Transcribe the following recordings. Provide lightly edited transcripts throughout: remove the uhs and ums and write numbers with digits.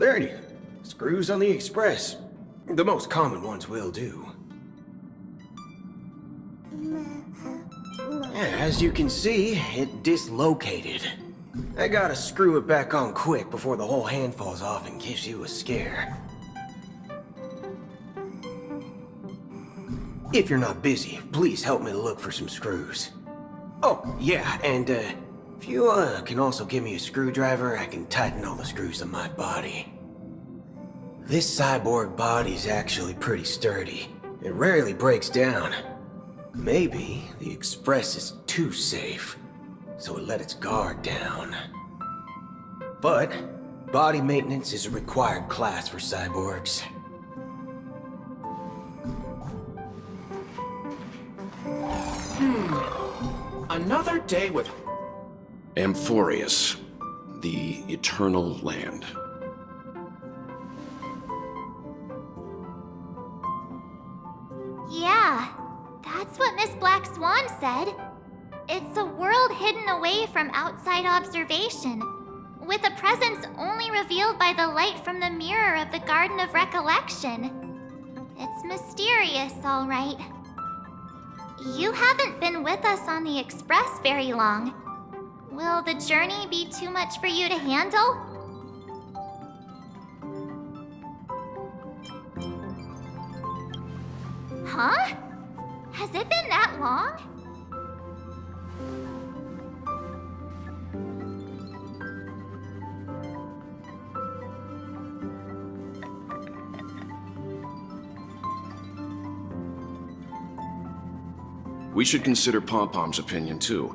there any screws on the Express? The most common ones will do. Yeah, as you can see, it dislocated. I gotta screw it back on quick before the whole hand falls off and gives you a scare. If you're not busy, please help me look for some screws. Oh, yeah, and if you can also give me a screwdriver, I can tighten all the screws on my body. This cyborg body's actually pretty sturdy. It rarely breaks down. Maybe the Express is too safe, so it let its guard down. But body maintenance is a required class for cyborgs. Another day with Amphorius, the Eternal Land. Yeah, that's what Miss Black Swan said. It's a world hidden away from outside observation, with a presence only revealed by the light from the mirror of the Garden of Recollection. It's mysterious, all right. You haven't been with us on the Express very long. Will the journey be too much for you to handle? Huh? Has it been that long? We should consider Pom-Pom's opinion, too.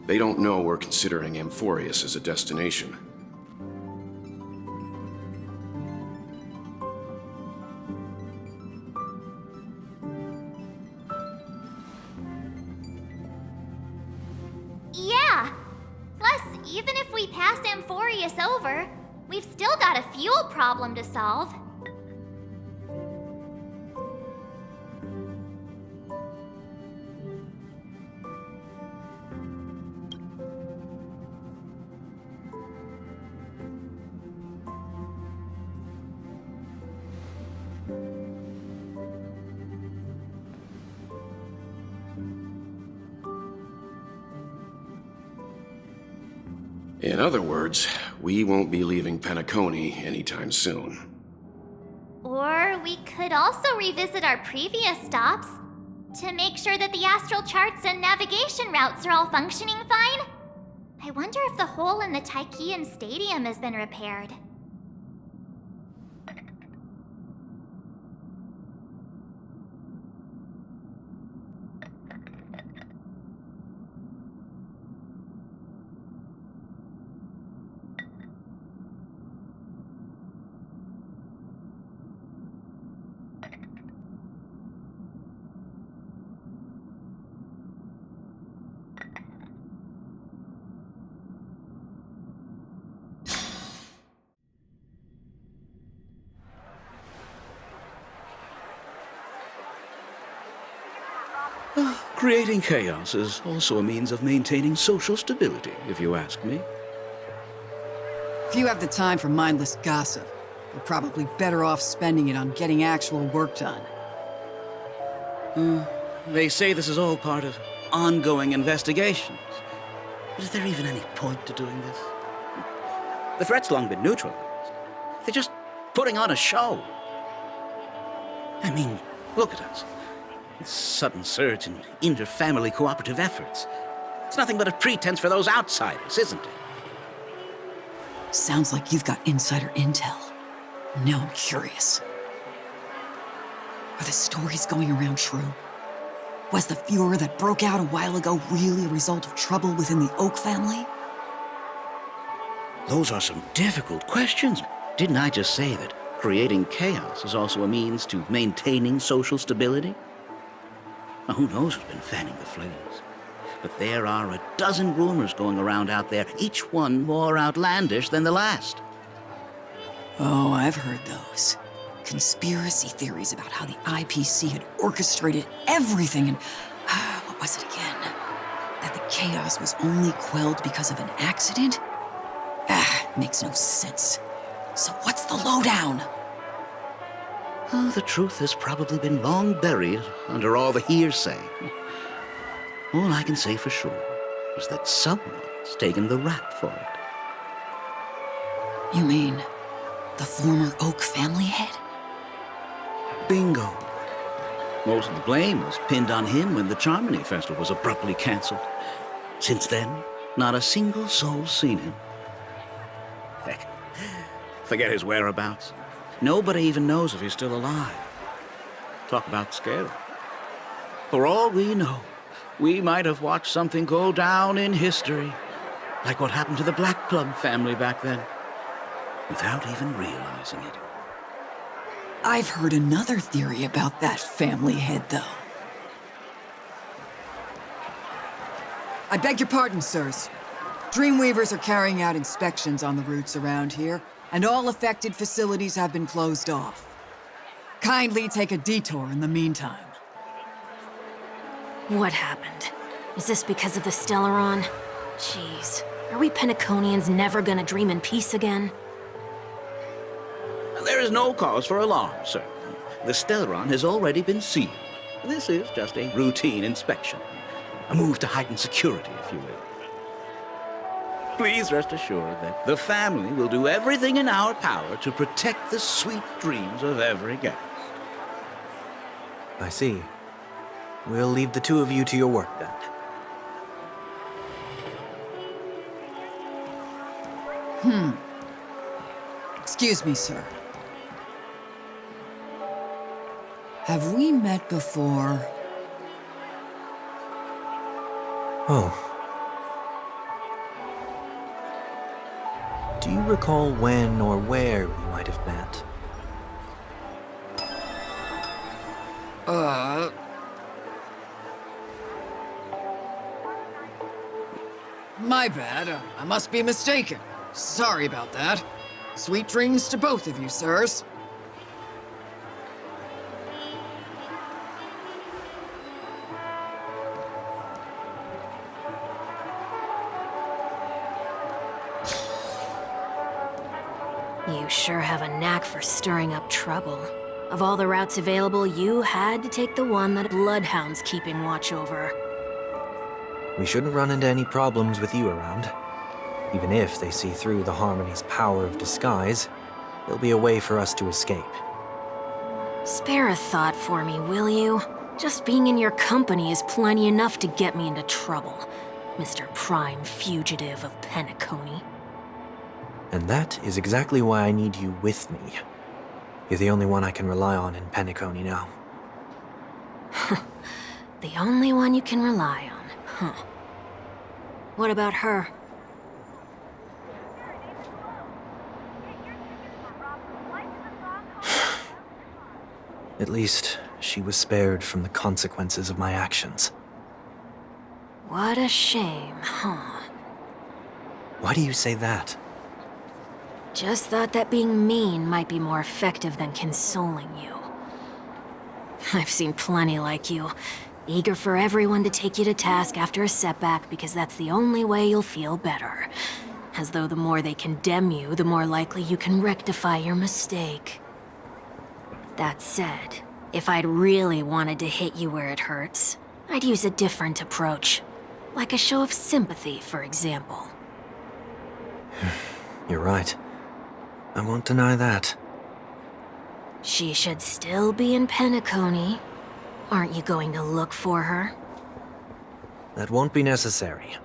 They don't know we're considering Amphorius as a destination. Yeah. Plus, even if we pass Amphorius over, we've still got a fuel problem to solve. In other words, we won't be leaving Penacony anytime soon. Or we could also revisit our previous stops to make sure that the astral charts and navigation routes are all functioning fine. I wonder if the hole in the Tychean Stadium has been repaired. Creating chaos is also a means of maintaining social stability, if you ask me. If you have the time for mindless gossip, you're probably better off spending it on getting actual work done. They say this is all part of ongoing investigations. But is there even any point to doing this? The threat's long been neutralized. They're just putting on a show. I mean, look at us. This sudden surge in inter-family cooperative efforts. It's nothing but a pretense for those outsiders, isn't it? Sounds like you've got insider intel. Now I'm curious. Are the stories going around true? Was the furor that broke out a while ago really a result of trouble within the Oak family? Those are some difficult questions. Didn't I just say that creating chaos is also a means to maintaining social stability? Now, who knows who's been fanning the flames? But there are a dozen rumors going around out there, each one more outlandish than the last. Oh, I've heard those. Conspiracy theories about how the IPC had orchestrated everything and... what was it again? That the chaos was only quelled because of an accident? Makes no sense. So what's the lowdown? Oh, the truth has probably been long buried under all the hearsay. All I can say for sure is that someone's taken the rap for it. You mean the former Oak family head? Bingo. Most of the blame was pinned on him when the Charmony Festival was abruptly cancelled. Since then, not a single soul's seen him. Heck, forget his whereabouts. Nobody even knows if he's still alive. Talk about scary. For all we know, we might have watched something go down in history, like what happened to the Black Plum family back then, without even realizing it. I've heard another theory about that family head, though. I beg your pardon, sirs. Dreamweavers are carrying out inspections on the routes around here, and all affected facilities have been closed off. Kindly take a detour in the meantime. What happened? Is this because of the Stellaron? Jeez, are we Penaconians never gonna dream in peace again? There is no cause for alarm, sir. The Stellaron has already been sealed. This is just a routine inspection. A move to heighten security, if you will. Please rest assured that the family will do everything in our power to protect the sweet dreams of every guest. I see. We'll leave the two of you to your work then. Excuse me, sir. Have we met before? Oh. Do you recall when or where we might have met? My bad. I must be mistaken. Sorry about that. Sweet dreams to both of you, sirs. You sure have a knack for stirring up trouble. Of all the routes available, you had to take the one that Bloodhound's keeping watch over. We shouldn't run into any problems with you around. Even if they see through the Harmony's power of disguise, there'll be a way for us to escape. Spare a thought for me, will you? Just being in your company is plenty enough to get me into trouble, Mr. Prime Fugitive of Penacony. And that is exactly why I need you with me. You're the only one I can rely on in Penacony now. The only one you can rely on, huh? What about her? At least, she was spared from the consequences of my actions. What a shame, huh? Why do you say that? Just thought that being mean might be more effective than consoling you. I've seen plenty like you, eager for everyone to take you to task after a setback because that's the only way you'll feel better. As though the more they condemn you, the more likely you can rectify your mistake. That said, if I'd really wanted to hit you where it hurts, I'd use a different approach. Like a show of sympathy, for example. You're right. I won't deny that. She should still be in Penacony. Aren't you going to look for her? That won't be necessary.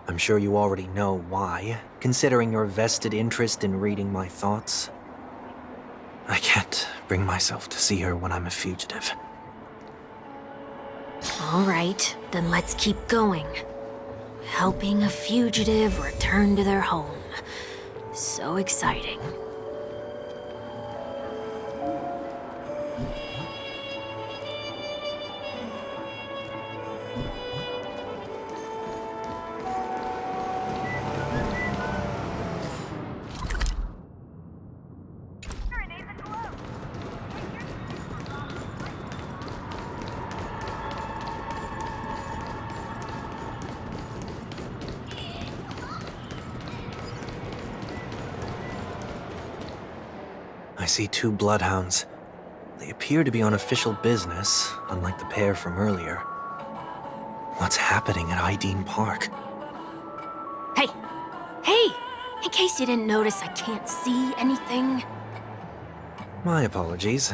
I'm sure you already know why, considering your vested interest in reading my thoughts. I can't bring myself to see her when I'm a fugitive. All right, then let's keep going. Helping a fugitive return to their home. So exciting. see 2 bloodhounds. They appear to be on official business, unlike the pair from earlier. What's happening at Ideen Park? Hey! Hey! In case you didn't notice, I can't see anything. My apologies.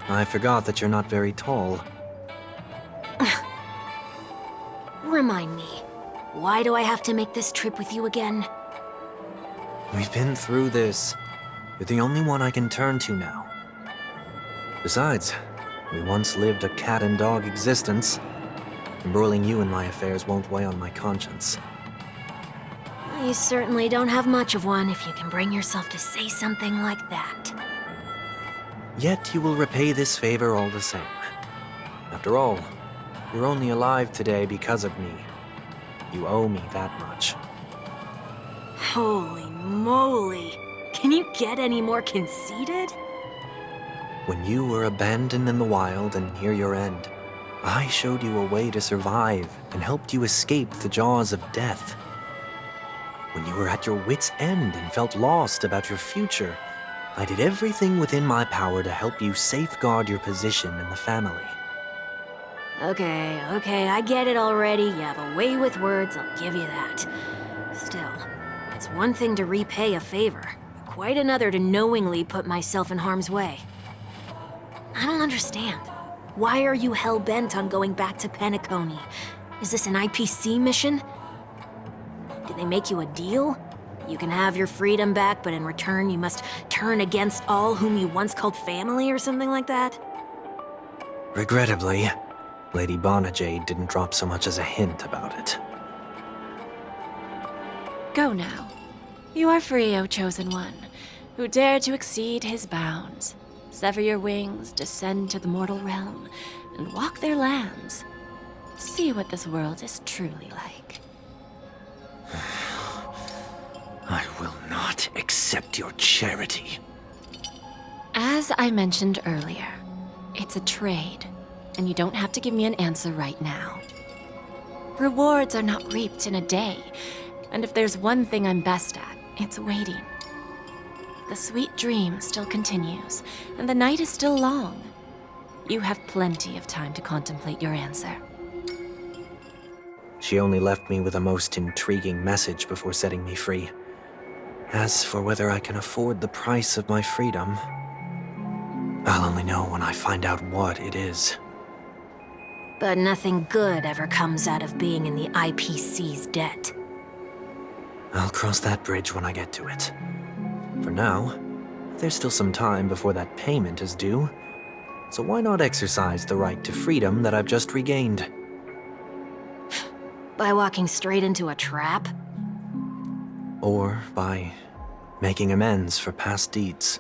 I forgot that you're not very tall. Remind me, why do I have to make this trip with you again? We've been through this. You're the only one I can turn to now. Besides, we once lived a cat-and-dog existence. Embroiling you in my affairs won't weigh on my conscience. You certainly don't have much of one if you can bring yourself to say something like that. Yet you will repay this favor all the same. After all, you're only alive today because of me. You owe me that much. Holy moly! Can you get any more conceited? When you were abandoned in the wild and near your end, I showed you a way to survive and helped you escape the jaws of death. When you were at your wit's end and felt lost about your future, I did everything within my power to help you safeguard your position in the family. Okay, I get it already. You have a way with words, I'll give you that. Still, it's one thing to repay a favor, quite another to knowingly put myself in harm's way. I don't understand. Why are you hell-bent on going back to Penacony? Is this an IPC mission? Did they make you a deal? You can have your freedom back, but in return you must turn against all whom you once called family or something like that? Regrettably, Lady Bonajade didn't drop so much as a hint about it. Go now. You are free, O Chosen One, who dare to exceed his bounds. Sever your wings, descend to the mortal realm, and walk their lands. See what this world is truly like. I will not accept your charity. As I mentioned earlier, it's a trade, and you don't have to give me an answer right now. Rewards are not reaped in a day, and if there's one thing I'm best at, it's waiting. The sweet dream still continues, and the night is still long. You have plenty of time to contemplate your answer. She only left me with a most intriguing message before setting me free. As for whether I can afford the price of my freedom, I'll only know when I find out what it is. But nothing good ever comes out of being in the IPC's debt. I'll cross that bridge when I get to it. For now, there's still some time before that payment is due, so why not exercise the right to freedom that I've just regained? By walking straight into a trap? Or by making amends for past deeds.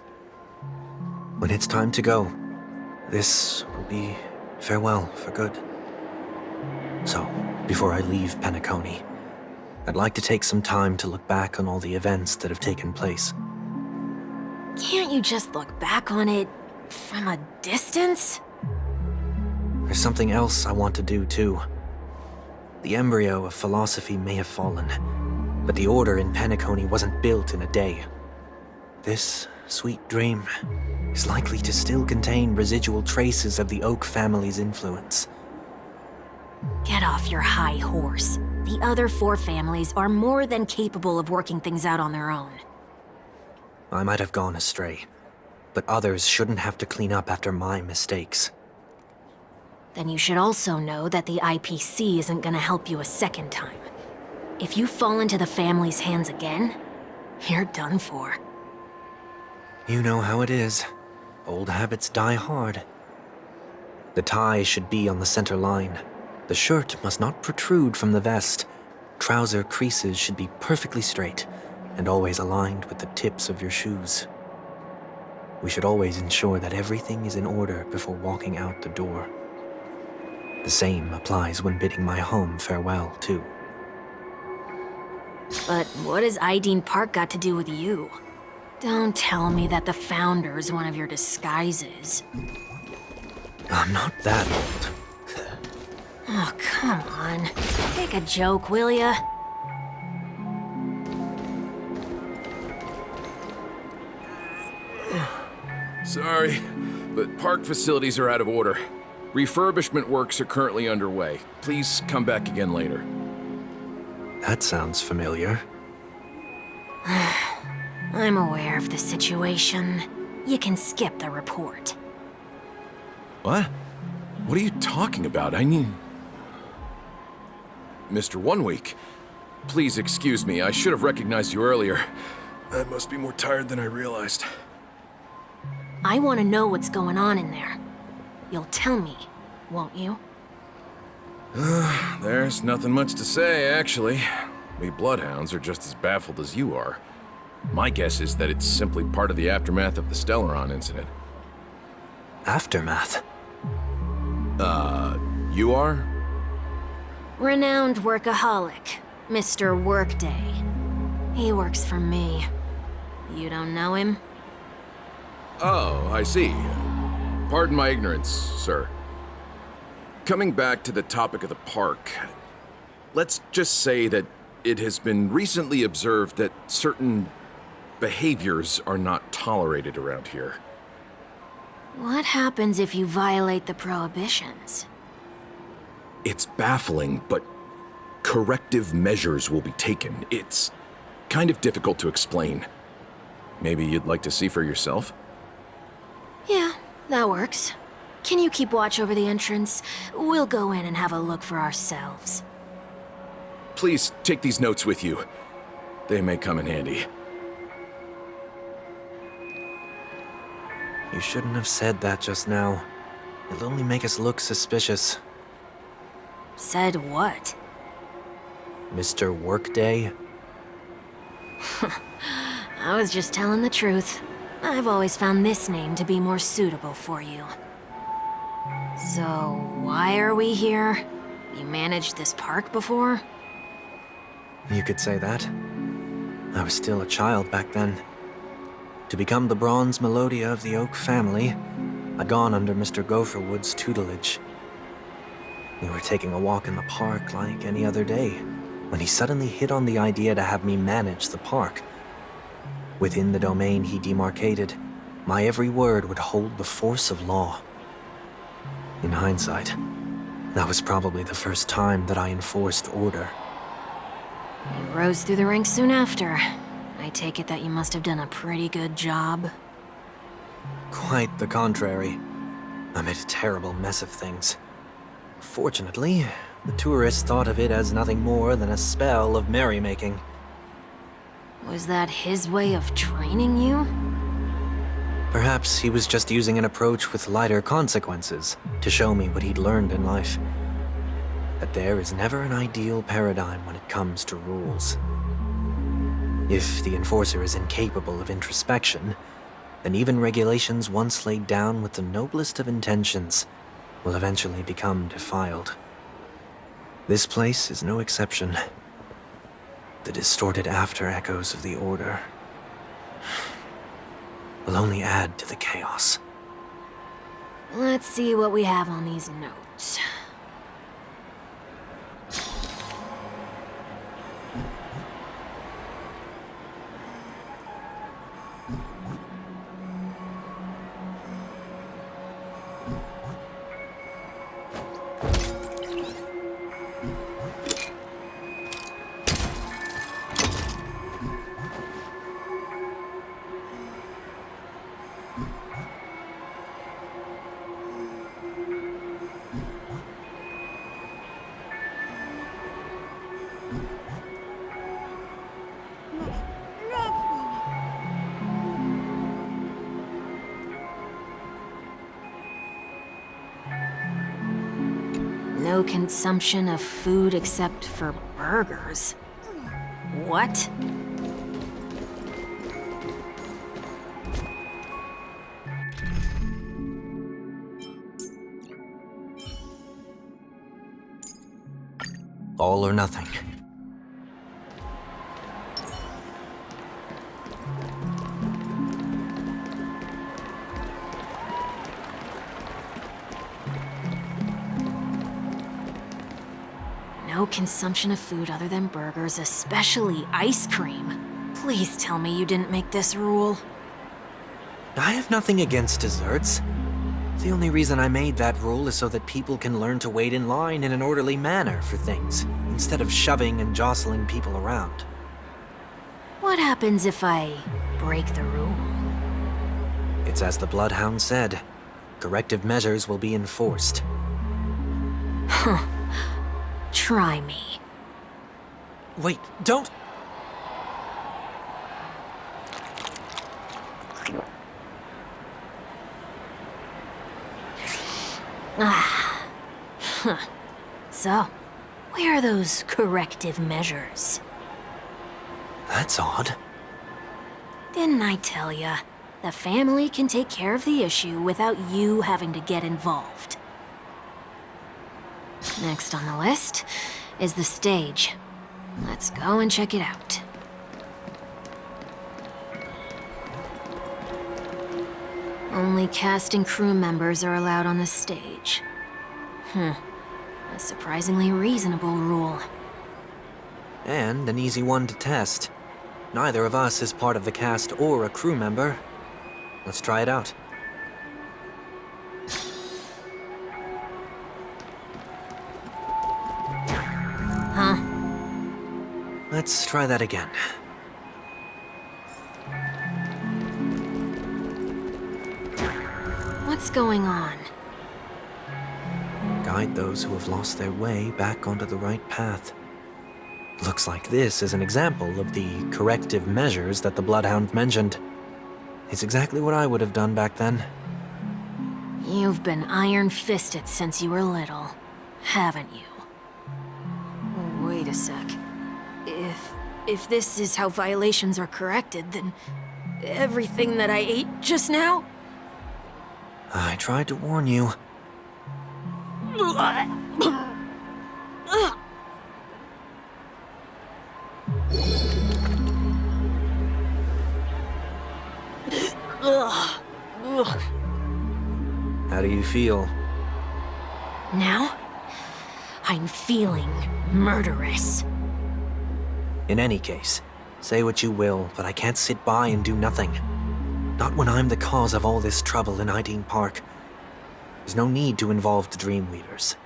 When it's time to go, this will be farewell for good. So, before I leave Penacony, I'd like to take some time to look back on all the events that have taken place. Can't you just look back on it from a distance? There's something else I want to do too. The embryo of philosophy may have fallen, but the order in Penacony wasn't built in a day. This sweet dream is likely to still contain residual traces of the Oak family's influence. Get off your high horse. The other 4 families are more than capable of working things out on their own. I might have gone astray, but others shouldn't have to clean up after my mistakes. Then you should also know that the IPC isn't gonna help you a second time. If you fall into the family's hands again, you're done for. You know how it is. Old habits die hard. The tie should be on the center line. The shirt must not protrude from the vest. Trouser creases should be perfectly straight, and always aligned with the tips of your shoes. We should always ensure that everything is in order before walking out the door. The same applies when bidding my home farewell, too. But what has Ideen Park got to do with you? Don't tell me that the Founder's one of your disguises. I'm not that old. Oh, come on. Take a joke, will ya? Sorry, but park facilities are out of order. Refurbishment works are currently underway. Please come back again later. That sounds familiar. I'm aware of the situation. You can skip the report. What? What are you talking about? I mean... Mr. One Week, please excuse me. I should have recognized you earlier. I must be more tired than I realized. I want to know what's going on in there. You'll tell me, won't you? There's nothing much to say, actually. We Bloodhounds are just as baffled as you are. My guess is that it's simply part of the aftermath of the Stellaron incident. Aftermath? You are? Renowned workaholic, Mr. Workday. He works for me. You don't know him? Oh, I see. Pardon my ignorance, sir. Coming back to the topic of the park, let's just say that it has been recently observed that certain behaviors are not tolerated around here. What happens if you violate the prohibitions? It's baffling, but corrective measures will be taken. It's kind of difficult to explain. Maybe you'd like to see for yourself? Yeah, that works. Can you keep watch over the entrance? We'll go in and have a look for ourselves. Please take these notes with you. They may come in handy. You shouldn't have said that just now. It'll only make us look suspicious. Said what? Mr. Workday? I was just telling the truth. I've always found this name to be more suitable for you. So, why are we here? You managed this park before? You could say that. I was still a child back then. To become the bronze Melodia of the Oak family, I'd gone under Mr. Gopherwood's tutelage. We were taking a walk in the park like any other day, when he suddenly hit on the idea to have me manage the park. Within the domain he demarcated, my every word would hold the force of law. In hindsight, that was probably the first time that I enforced order. You rose through the ranks soon after. I take it that you must have done a pretty good job. Quite the contrary. I made a terrible mess of things. Fortunately, the tourists thought of it as nothing more than a spell of merrymaking. Was that his way of training you? Perhaps he was just using an approach with lighter consequences to show me what he'd learned in life. That there is never an ideal paradigm when it comes to rules. If the enforcer is incapable of introspection, then even regulations once laid down with the noblest of intentions will eventually become defiled. This place is no exception. The distorted after-echoes of the Order will only add to the chaos. Let's see what we have on these notes. No consumption of food except for burgers. What? All or nothing. No consumption of food other than burgers, especially ice cream. Please tell me you didn't make this rule. I have nothing against desserts. The only reason I made that rule is so that people can learn to wait in line in an orderly manner for things, instead of shoving and jostling people around. What happens if I break the rule? It's as the Bloodhound said. Corrective measures will be enforced. Huh. Try me. Wait, don't! Ah. Huh. So, where are those corrective measures? That's odd. Didn't I tell ya? The family can take care of the issue without you having to get involved. Next on the list is the stage. Let's go and check it out. Only cast and crew members are allowed on the stage. A surprisingly reasonable rule. And an easy one to test. Neither of us is part of the cast or a crew member. Let's try it out. Huh? Let's try that again. What's going on? Guide those who have lost their way back onto the right path. Looks like this is an example of the corrective measures that the Bloodhound mentioned. It's exactly what I would have done back then. You've been iron-fisted since you were little, haven't you? Wait a sec. If this is how violations are corrected, then everything that I ate just now? I tried to warn you. How do you feel? Now, I'm feeling murderous. In any case, say what you will, but I can't sit by and do nothing. Not when I'm the cause of all this trouble in Ideen Park. There's no need to involve the Dreamweavers.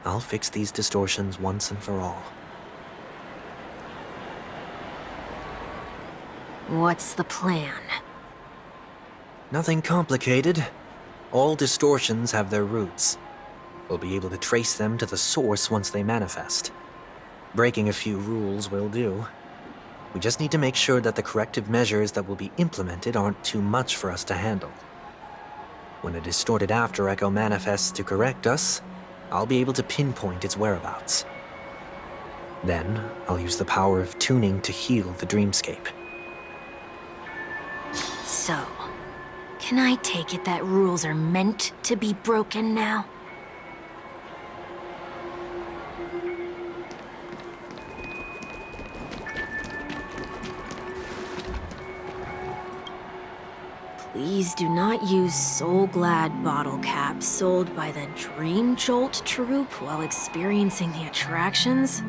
I'll fix these distortions once and for all. What's the plan? Nothing complicated. All distortions have their roots. We'll be able to trace them to the source once they manifest. Breaking a few rules will do. We just need to make sure that the corrective measures that will be implemented aren't too much for us to handle. When a distorted after echo manifests to correct us, I'll be able to pinpoint its whereabouts. Then, I'll use the power of tuning to heal the dreamscape. So, can I take it that rules are meant to be broken now? Please do not use Soul Glad bottle caps sold by the Dream Jolt troupe while experiencing the attractions.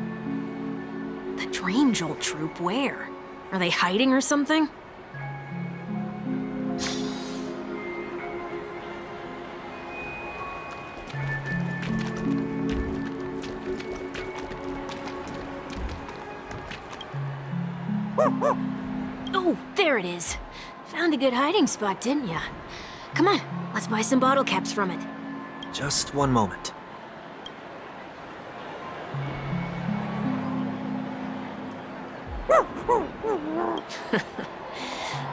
The Dream Jolt troupe, where? Are they hiding or something? Oh, there it is. Found a good hiding spot, didn't ya? Come on, let's buy some bottle caps from it. Just one moment.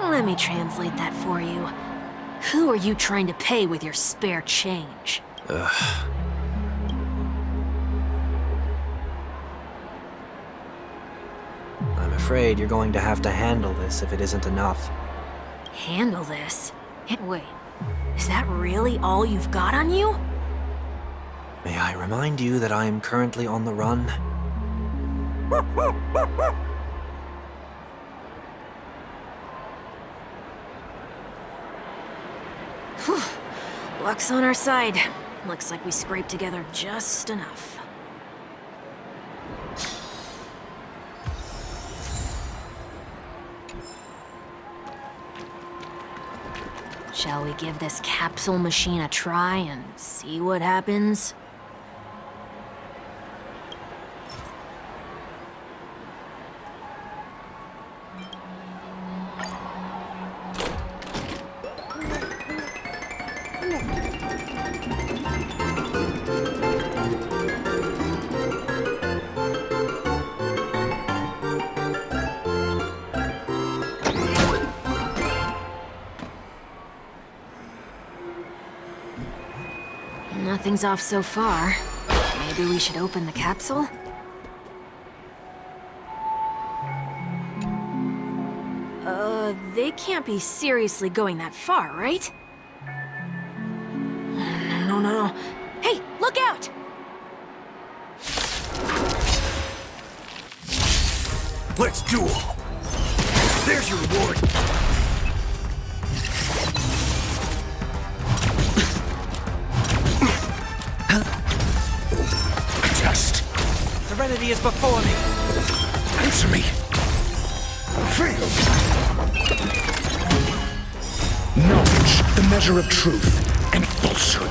Let me translate that for you. Who are you trying to pay with your spare change? Ugh. I'm afraid you're going to have to handle this if it isn't enough. Handle this? Wait, is that really all you've got on you? May I remind you that I am currently on the run? Whew. Luck's on our side. Looks like we scraped together just enough. Shall we give this capsule machine a try and see what happens? Nothing's off so far. Maybe we should open the capsule? They can't be seriously going that far, right? No. Hey, look out! Let's duel! There's your reward! Test! Serenity is before me! Answer me! Fail! Knowledge, the measure of truth and falsehood.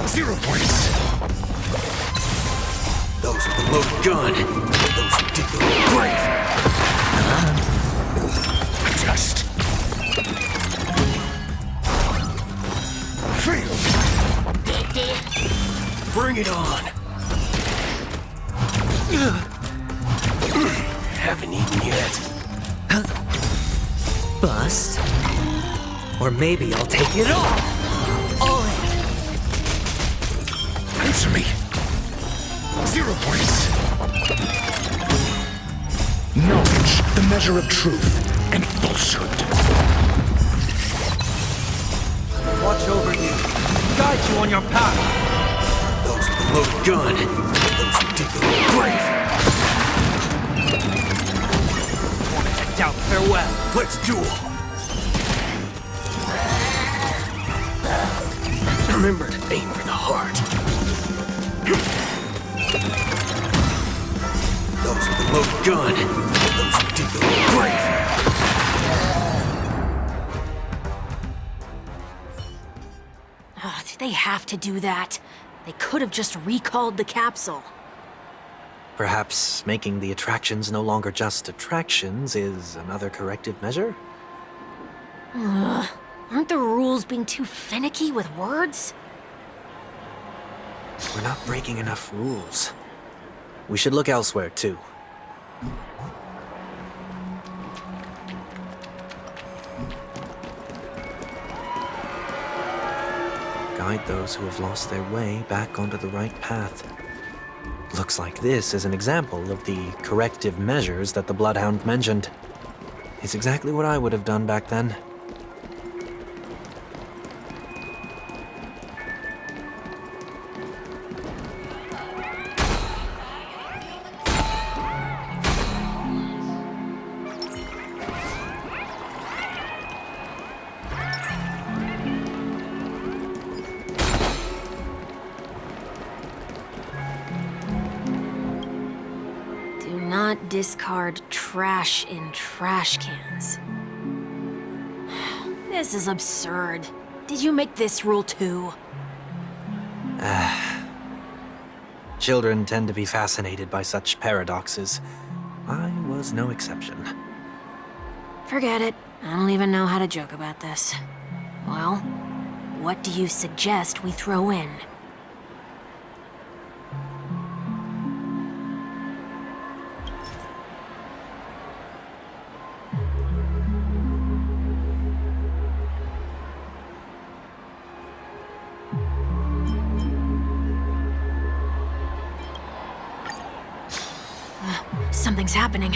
0 points. Those with the loaded gun. Those who dig their own grave. Test. Fail. Bring it on. Haven't eaten yet. Bust? Or maybe I'll take it all! All in! Answer me. 0 points. Knowledge, the measure of truth and falsehood. Watch over you. Guide you on your path. Those with the loaded gun. Those who dig their own grave. Doubt farewell. Let's duel. Remember to aim for the heart. Those with the loaded gun. Those who dig their own grave. Oh, did they have to do that? They could have just recalled the capsule. Perhaps making the attractions no longer just attractions is another corrective measure? Aren't the rules being too finicky with words? We're not breaking enough rules. We should look elsewhere, too. Guide those who have lost their way back onto the right path. Looks like this is an example of the corrective measures that the Bloodhound mentioned. It's exactly what I would have done back then. Not discard trash in trash cans. This is absurd. Did you make this rule too? Children tend to be fascinated by such paradoxes. I was no exception. Forget it. I don't even know how to joke about this. Well, what do you suggest we throw in? Something's happening.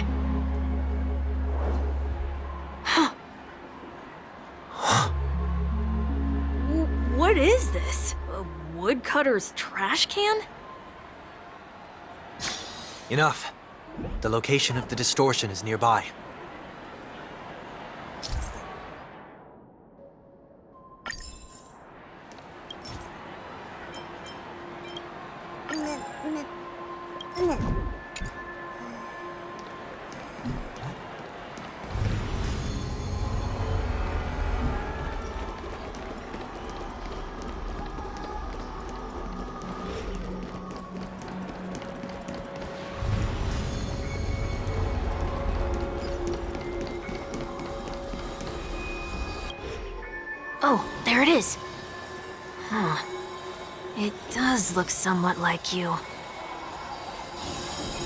What is this? A woodcutter's trash can? Enough. The location of the distortion is nearby. Oh, there it is. Huh. It does look somewhat like you.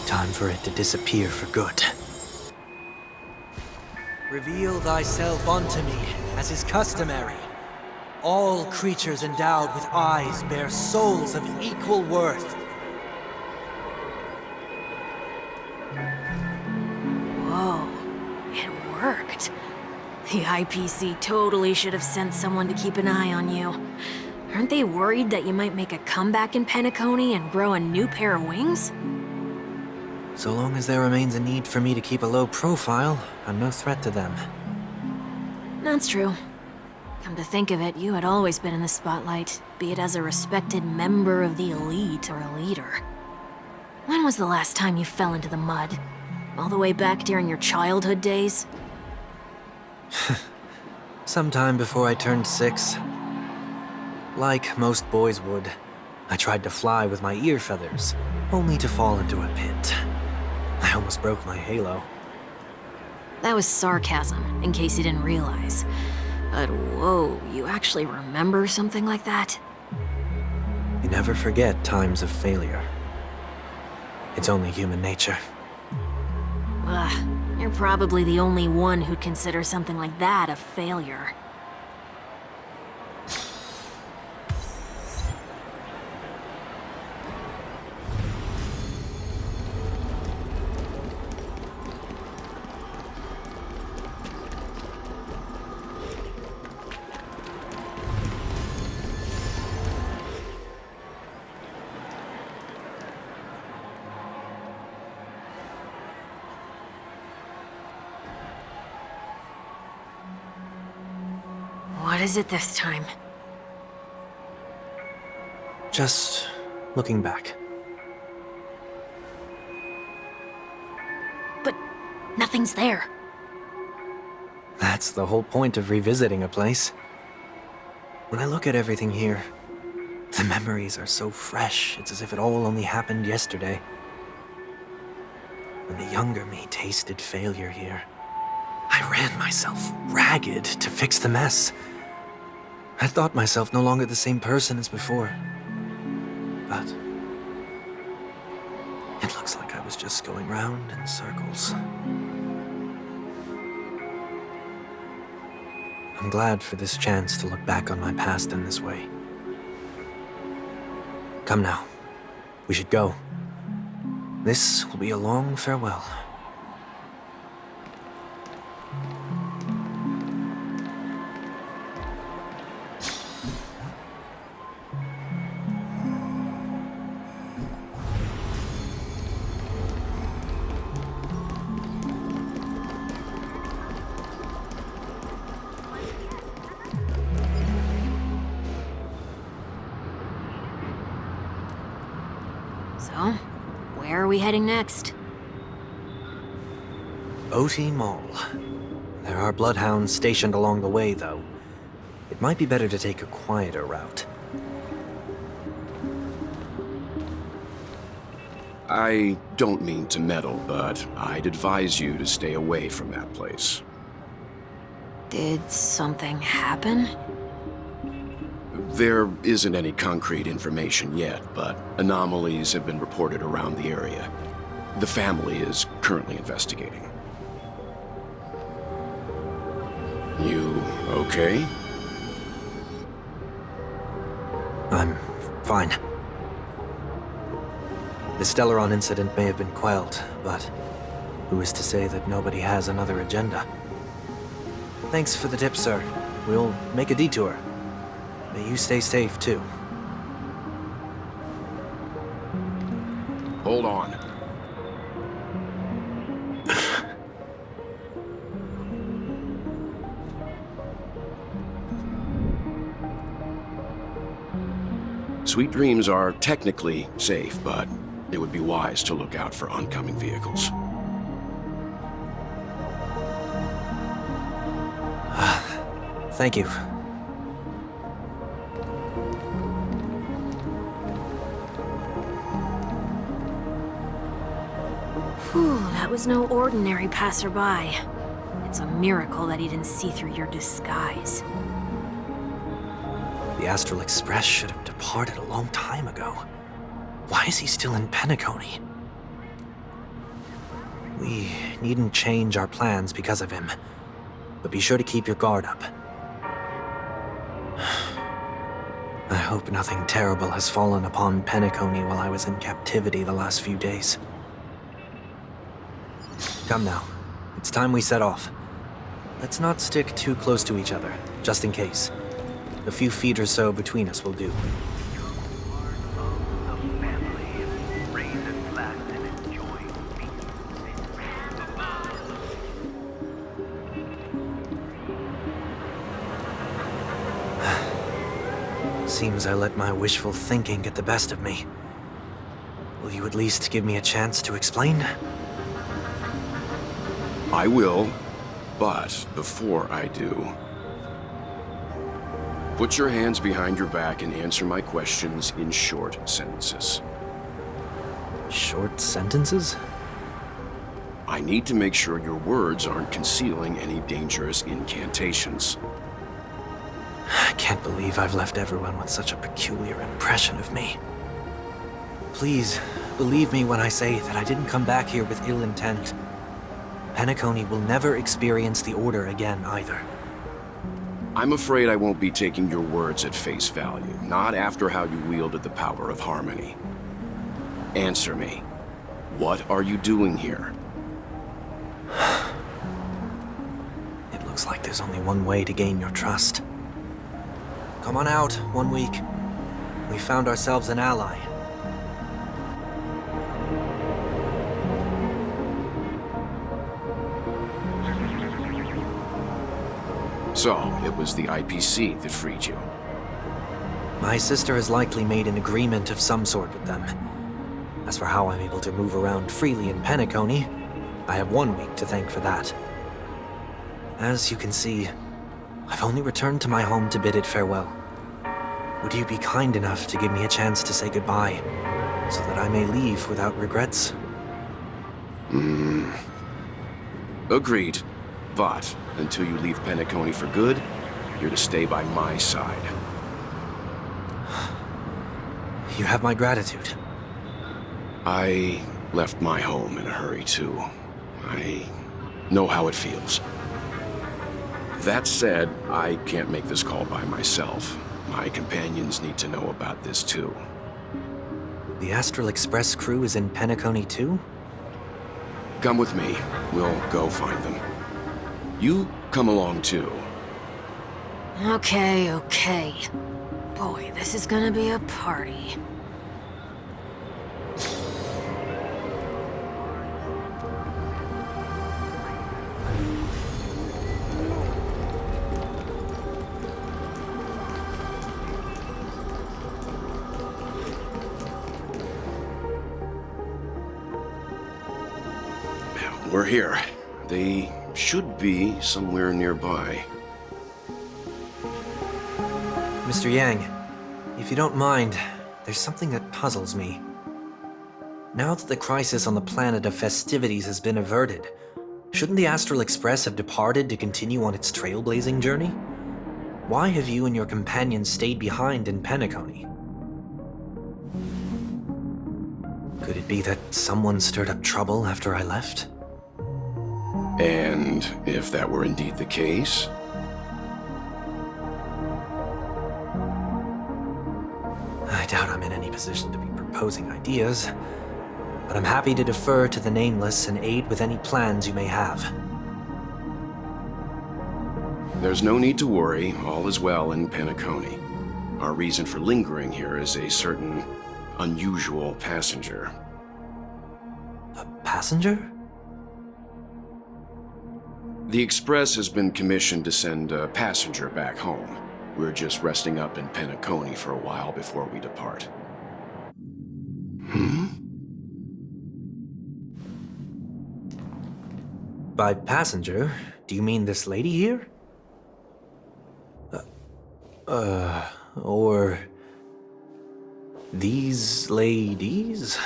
Time for it to disappear for good. Reveal thyself unto me, as is customary. All creatures endowed with eyes bear souls of equal worth. Whoa, it worked. The IPC totally should have sent someone to keep an eye on you. Aren't they worried that you might make a comeback in Penacony and grow a new pair of wings? So long as there remains a need for me to keep a low profile, I'm no threat to them. That's true. Come to think of it, you had always been in the spotlight, be it as a respected member of the elite or a leader. When was the last time you fell into the mud? All the way back during your childhood days? Sometime before I turned 6. Like most boys would, I tried to fly with my ear feathers, only to fall into a pit. I almost broke my halo. That was sarcasm, in case you didn't realize. But whoa, you actually remember something like that? You never forget times of failure. It's only human nature. Ugh, you're probably the only one who'd consider something like that a failure. What is it this time? Just looking back. But nothing's there. That's the whole point of revisiting a place. When I look at everything here, the memories are so fresh, it's as if it all only happened yesterday. When the younger me tasted failure here, I ran myself ragged to fix the mess. I thought myself no longer the same person as before. But it looks like I was just going round in circles. I'm glad for this chance to look back on my past in this way. Come now. We should go. This will be a long farewell. So, where are we heading next? OT Mall. There are bloodhounds stationed along the way, though. It might be better to take a quieter route. I don't mean to meddle, but I'd advise you to stay away from that place. Did something happen? There isn't any concrete information yet, but anomalies have been reported around the area. The family is currently investigating. You okay? I'm fine. The Stellaron incident may have been quelled, but who is to say that nobody has another agenda? Thanks for the tip, sir. We'll make a detour. May you stay safe, too. Hold on. Sweet Dreams are technically safe, but it would be wise to look out for oncoming vehicles. Thank you. Whew, that was no ordinary passerby. It's a miracle that he didn't see through your disguise. The Astral Express should have departed a long time ago. Why is he still in Penacony? We needn't change our plans because of him, but be sure to keep your guard up. I hope nothing terrible has fallen upon Penacony while I was in captivity the last few days. Come now, it's time we set off. Let's not stick too close to each other, just in case. A few feet or so between us will do. Seems I let my wishful thinking get the best of me. Will you at least give me a chance to explain? I will, but before I do, put your hands behind your back and answer my questions in short sentences. Short sentences? I need to make sure your words aren't concealing any dangerous incantations. I can't believe I've left everyone with such a peculiar impression of me. Please, believe me when I say that I didn't come back here with ill intent. Penacony will never experience the Order again, either. I'm afraid I won't be taking your words at face value, not after how you wielded the power of harmony. Answer me. What are you doing here? It looks like there's only one way to gain your trust. Come on out, 1 week. We found ourselves an ally. So, it was the IPC that freed you. My sister has likely made an agreement of some sort with them. As for how I'm able to move around freely in Penacony, I have 1 week to thank for that. As you can see, I've only returned to my home to bid it farewell. Would you be kind enough to give me a chance to say goodbye, so that I may leave without regrets? Agreed. But, until you leave Penacony for good, you're to stay by my side. You have my gratitude. I left my home in a hurry, too. I know how it feels. That said, I can't make this call by myself. My companions need to know about this, too. The Astral Express crew is in Penacony, too? Come with me. We'll go find them. You come along, too. Okay, okay. Boy, this is gonna be a party. We're here. They should be somewhere nearby. Mr. Yang, if you don't mind, there's something that puzzles me. Now that the crisis on the planet of festivities has been averted, shouldn't the Astral Express have departed to continue on its trailblazing journey? Why have you and your companions stayed behind in Penacony? Could it be that someone stirred up trouble after I left? And if that were indeed the case, I doubt I'm in any position to be proposing ideas, but I'm happy to defer to the Nameless and aid with any plans you may have. there's no need to worry. All is well in Penacony. Our reason for lingering here is a certain unusual passenger. A passenger? The Express has been commissioned to send a passenger back home. We're just resting up in Penacony for a while before we depart. By passenger, do you mean this lady here? Or these ladies?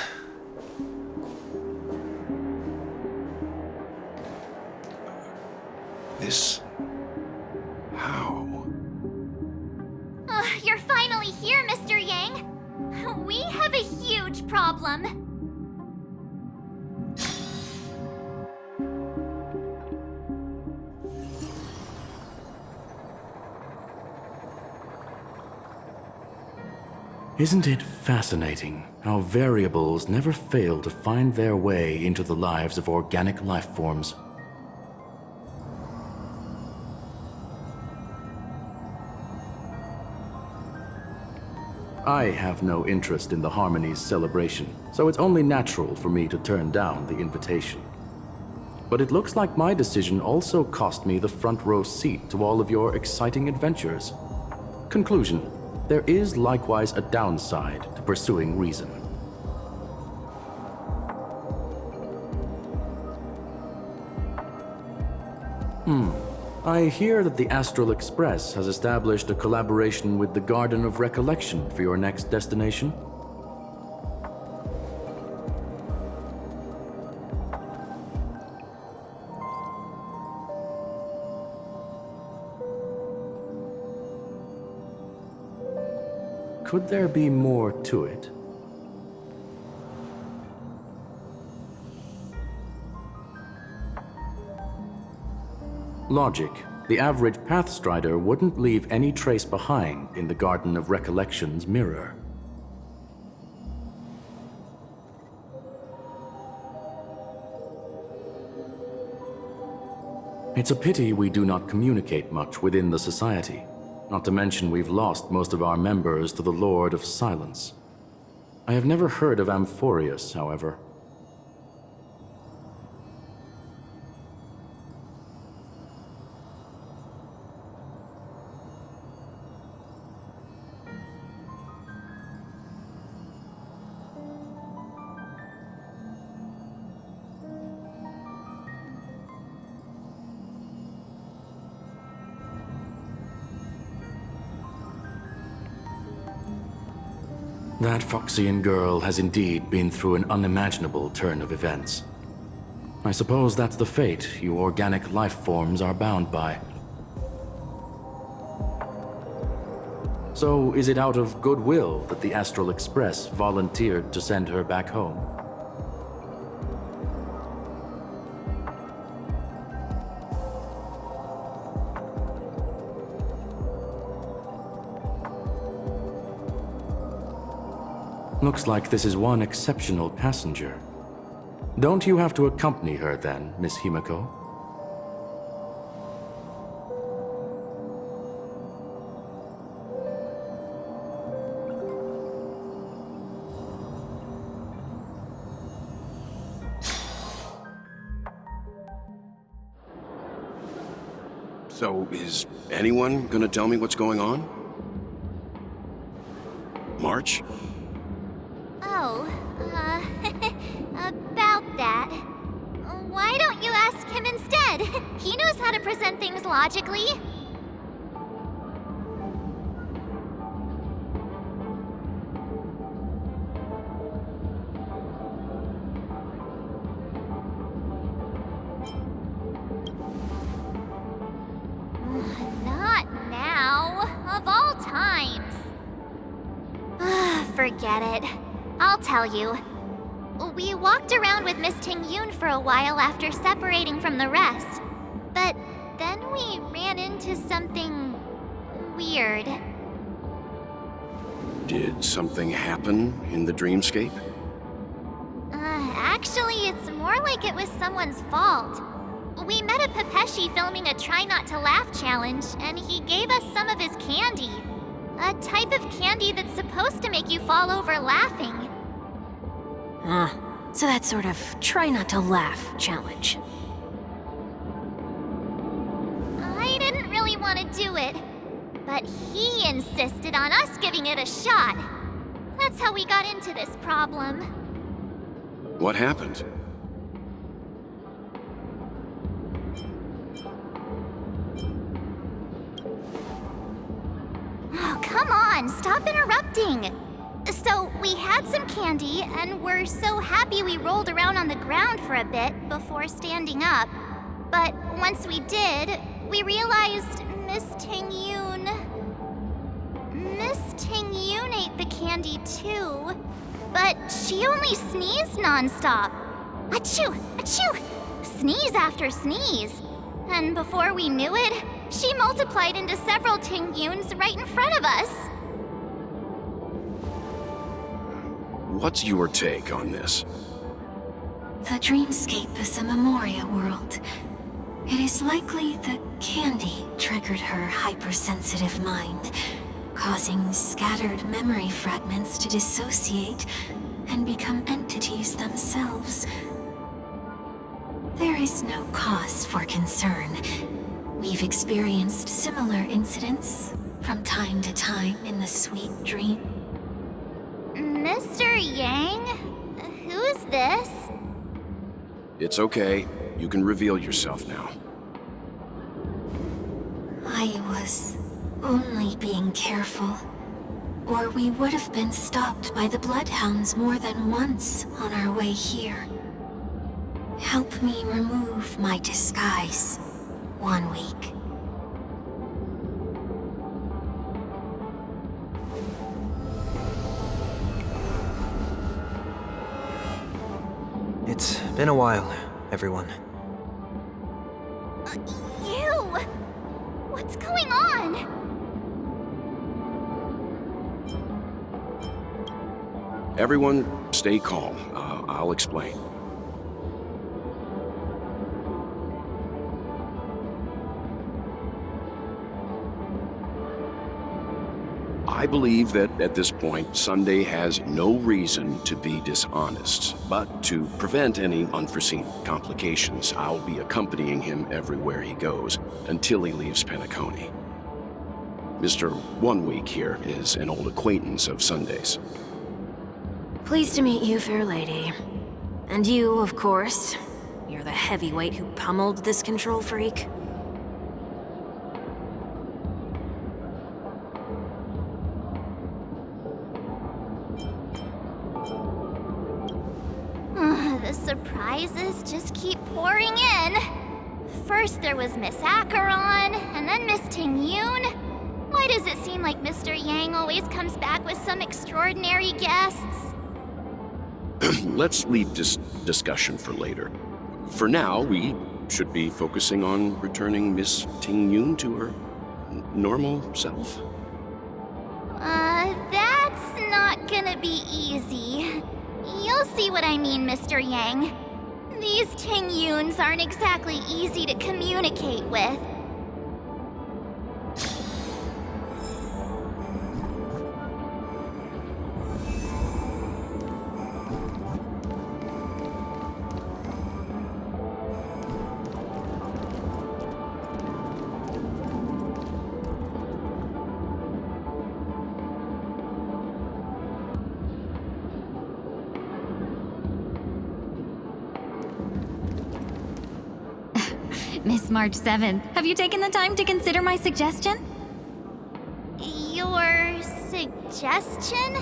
This... how? You're fine. we here, Mr. Yang? We have a huge problem. Isn't it fascinating how variables never fail to find their way into the lives of organic life forms? I have no interest in the Harmony's celebration, so it's only natural for me to turn down the invitation. But it looks like my decision also cost me the front row seat to all of your exciting adventures. Conclusion: there is likewise a downside to pursuing reason. I hear that the Astral Express has established a collaboration with the Garden of Recollection for your next destination. Could there be more to it? Logic. The average Pathstrider wouldn't leave any trace behind in the Garden of Recollection's mirror. It's a pity we do not communicate much within the society. Not to mention we've lost most of our members to the Lord of Silence. I have never heard of Amphorius, however. That Foxian girl has indeed been through an unimaginable turn of events. I suppose that's the fate you organic life forms are bound by. So, is it out of goodwill that the Astral Express volunteered to send her back home? Looks like this is one exceptional passenger. Don't you have to accompany her then, Miss Himiko? So, is anyone gonna tell me what's going on? March? Oh, about that. Why don't you ask him instead? He knows how to present things logically. Not now, of all times. Forget it. I'll tell you. We walked around with Miss Ting-Yoon for a while after separating from the rest. But then we ran into something weird. Did something happen in the dreamscape? Actually, it's more like it was someone's fault. We met a Pepeshi filming a Try Not to Laugh challenge, and he gave us some of his candy. A type of candy that's supposed to make you fall over laughing. So that sort of try not to laugh challenge. I didn't really want to do it, but he insisted on us giving it a shot. That's how we got into this problem. What happened? Oh, come on, stop interrupting. So, we had some candy, and we're so happy we rolled around on the ground for a bit before standing up. But once we did, we realized Miss Ting-Yoon candy too. But she only sneezed nonstop. Achoo! Achoo! Sneeze after sneeze. And before we knew it, she multiplied into several Tingyuns right in front of us. What's your take on this? The dreamscape is a Memoria world. It is likely the candy triggered her hypersensitive mind, causing scattered memory fragments to dissociate and become entities themselves. There is no cause for concern. We've experienced similar incidents from time to time in the sweet dream. Mr. Yang? Who's this? It's okay. You can reveal yourself now. I was only being careful, or we would have been stopped by the Bloodhounds more than once on our way here. Help me remove my disguise. 1 week. It's been a while, everyone. You! What's going on? Everyone, stay calm. I'll explain. I believe that at this point, Sunday has no reason to be dishonest, but to prevent any unforeseen complications, I'll be accompanying him everywhere he goes until he leaves Penacony. Mr. 1 Week here is an old acquaintance of Sunday's. Pleased to meet you, fair lady. And you, of course. You're the heavyweight who pummeled this control freak. The surprises just keep pouring in. First there was Miss Acheron, and then Miss Tingyun. Why does it seem like Mr. Yang always comes back with some extraordinary guests? Let's leave this discussion for later. For now, we should be focusing on returning Miss Tingyun to her normal self. That's not gonna be easy. You'll see what I mean, Mr. Yang. These Tingyuns aren't exactly easy to communicate with. Miss March 7th, have you taken the time to consider my suggestion? Your suggestion?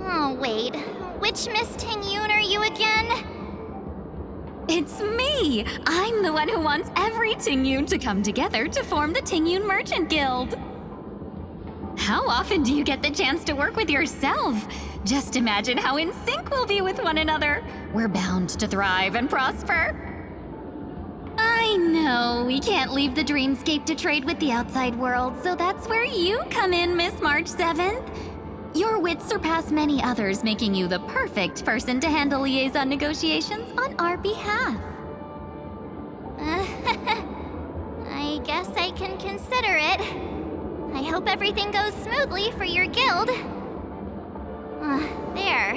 Oh, wait. Which Miss Tingyun are you again? It's me! I'm the one who wants every Tingyun to come together to form the Tingyun Merchant Guild. How often do you get the chance to work with yourself? Just imagine how in sync we'll be with one another. We're bound to thrive and prosper. I know we can't leave the dreamscape to trade with the outside world, so that's where you come in, Miss March 7th. Your wits surpass many others, making you the perfect person to handle liaison negotiations on our behalf. I guess I can consider it. I hope everything goes smoothly for your guild. There.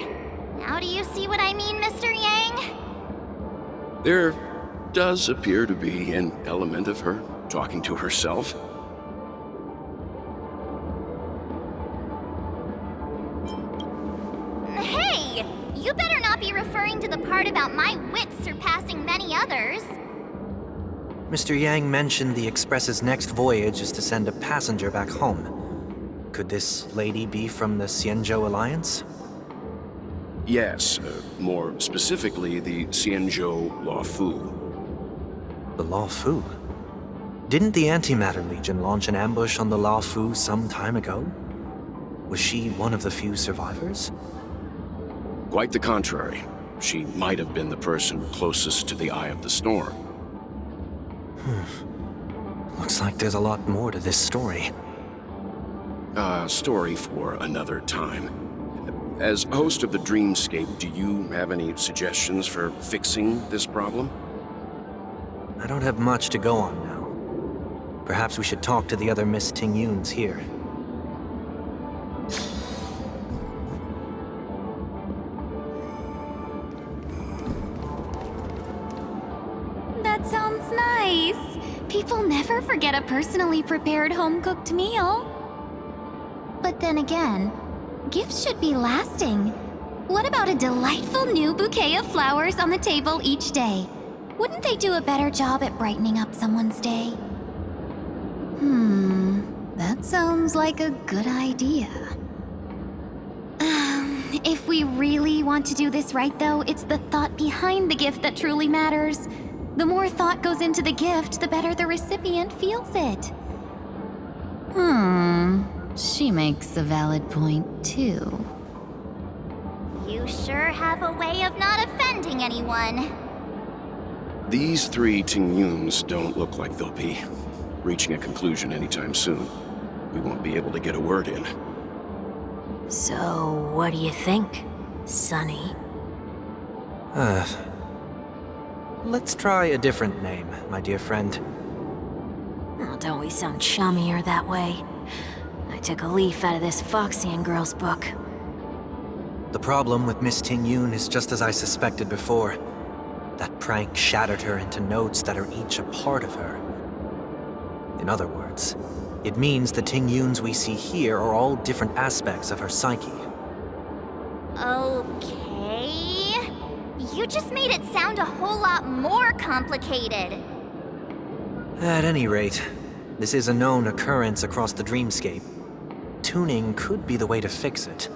Now do you see what I mean, Mr. Yang? There does appear to be an element of her talking to herself. Hey! You better not be referring to the part about my wits surpassing many others. Mr. Yang mentioned the Express's next voyage is to send a passenger back home. Could this lady be from the Xianzhou Alliance? Yes, more specifically, the Xianzhou Luofu. The Luofu? Didn't the Antimatter Legion launch an ambush on the Luofu some time ago? Was she one of the few survivors? Quite the contrary. She might have been the person closest to the eye of the storm. Looks like there's a lot more to this story. Story for another time. As host of the Dreamscape, do you have any suggestions for fixing this problem? I don't have much to go on now. Perhaps we should talk to the other Miss Ting-Yuns here. That sounds nice. People never forget a personally prepared home-cooked meal. But then again, gifts should be lasting. What about a delightful new bouquet of flowers on the table each day? Wouldn't they do a better job at brightening up someone's day? That sounds like a good idea. If we really want to do this right, though, it's the thought behind the gift that truly matters. The more thought goes into the gift, the better the recipient feels it. She makes a valid point, too. You sure have a way of not offending anyone. These three Ting-Yuns don't look like they'll be reaching a conclusion anytime soon. We won't be able to get a word in. So, what do you think, Sonny? Let's try a different name, my dear friend. Oh, don't we sound chummier that way? I took a leaf out of this Foxian girl's book. The problem with Miss Ting-Yun is just as I suspected before. That prank shattered her into notes that are each a part of her. In other words, it means the Ting-Yuns we see here are all different aspects of her psyche. Okay. You just made it sound a whole lot more complicated. At any rate, this is a known occurrence across the Dreamscape. Tuning could be the way to fix it.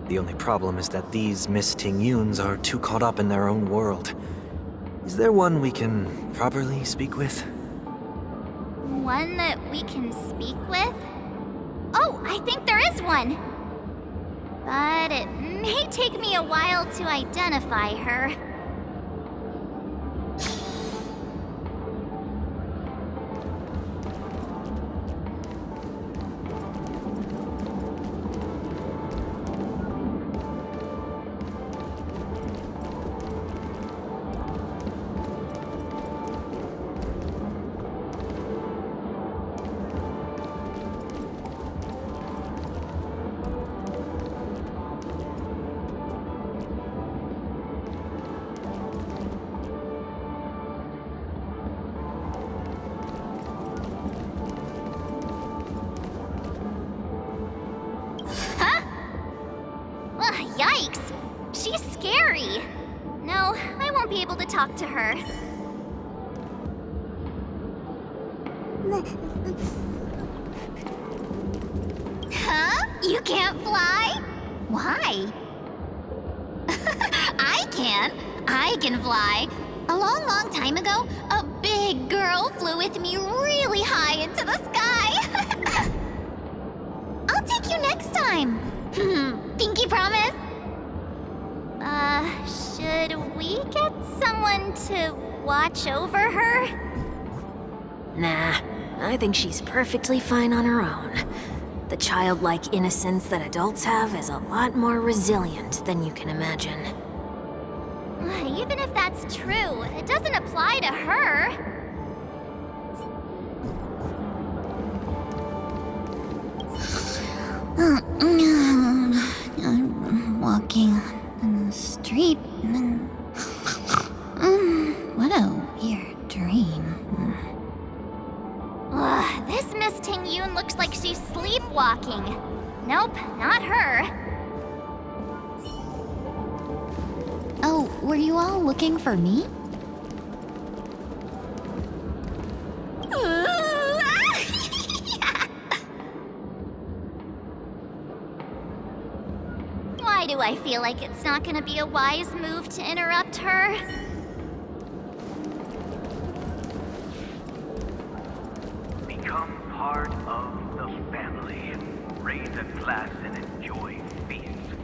The only problem is that these Miss Ting-Yuns are too caught up in their own world. Is there one we can properly speak with? One that we can speak with? Oh, I think there is one. But it may take me a while to identify her. Yikes! She's scary. No, I won't be able to talk to her. Huh? You can't fly? Why? I can. I can fly. A long time ago, a big girl flew with me really high into the sky. I'll take you next time. Pinky promise? Should we get someone to watch over her? Nah, I think she's perfectly fine on her own. The childlike innocence that adults have is a lot more resilient than you can imagine. Even if that's true, it doesn't apply to her. I'm walking in the street and what a weird dream. This Miss Ting-Yun looks like she's sleepwalking. Nope, not her. Oh, were you all looking for me? Why do I feel like it's not gonna be a wise move to interrupt her? Become part of the family. Raise a a glass and enjoy feast.